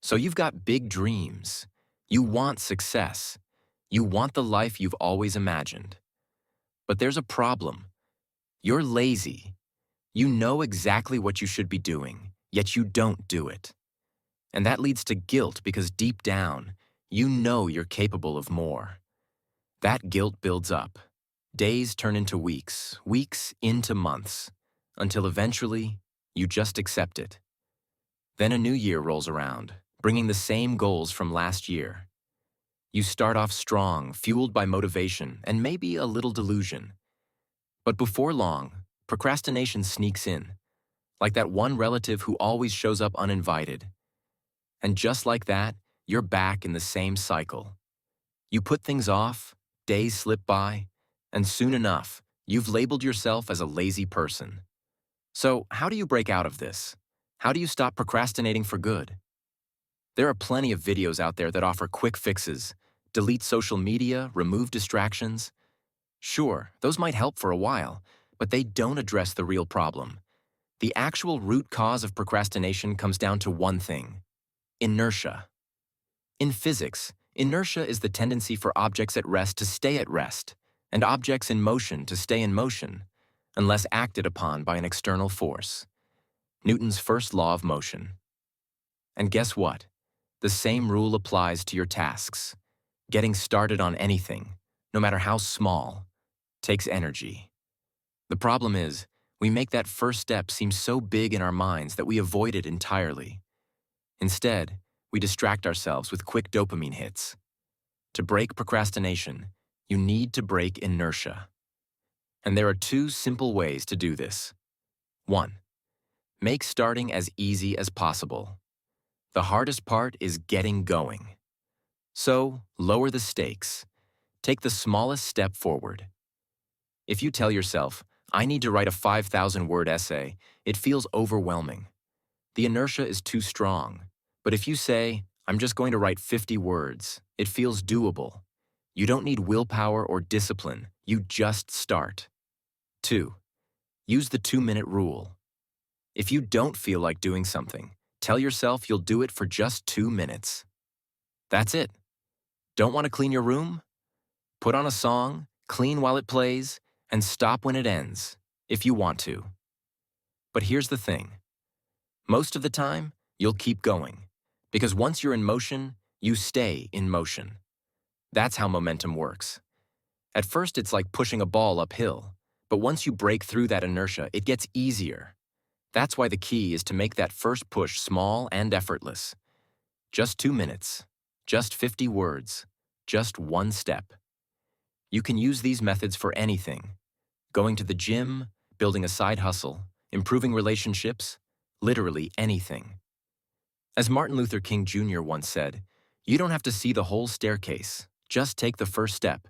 So you've got big dreams. You want success. You want the life you've always imagined. But there's a problem. You're lazy. You know exactly what you should be doing, yet you don't do it. And that leads to guilt because deep down, you know you're capable of more. That guilt builds up. Days turn into weeks, weeks into months, until eventually, you just accept it. Then a new year rolls around, bringing the same goals from last year. You start off strong, fueled by motivation and maybe a little delusion. But before long, procrastination sneaks in, like that one relative who always shows up uninvited. And just like that, you're back in the same cycle. You put things off, days slip by, and soon enough, you've labeled yourself as a lazy person. So, how do you break out of this? How do you stop procrastinating for good? There are plenty of videos out there that offer quick fixes. Delete social media, remove distractions. Sure, those might help for a while, but they don't address the real problem. The actual root cause of procrastination comes down to one thing: inertia. In physics, inertia is the tendency for objects at rest to stay at rest, and objects in motion to stay in motion, unless acted upon by an external force. Newton's first law of motion. And guess what? The same rule applies to your tasks. Getting started on anything, no matter how small, takes energy. The problem is, we make that first step seem so big in our minds that we avoid it entirely. Instead, we distract ourselves with quick dopamine hits. To break procrastination, you need to break inertia. And there are two simple ways to do this. 1. Make starting as easy as possible. The hardest part is getting going. So, lower the stakes. Take the smallest step forward. If you tell yourself, I need to write a 5,000-word essay, it feels overwhelming. The inertia is too strong. But if you say, I'm just going to write 50 words, it feels doable. You don't need willpower or discipline, you just start. 2. Use the 2-minute rule. If you don't feel like doing something, tell yourself you'll do it for just 2 minutes. That's it. Don't want to clean your room? Put on a song, clean while it plays, and stop when it ends, if you want to. But here's the thing. Most of the time, you'll keep going, because once you're in motion, you stay in motion. That's how momentum works. At first, it's like pushing a ball uphill, but once you break through that inertia, it gets easier. That's why the key is to make that first push small and effortless. Just 2 minutes, just 50 words, just one step. You can use these methods for anything: going to the gym, building a side hustle, improving relationships, literally anything. As Martin Luther King Jr. once said, you don't have to see the whole staircase, just take the first step.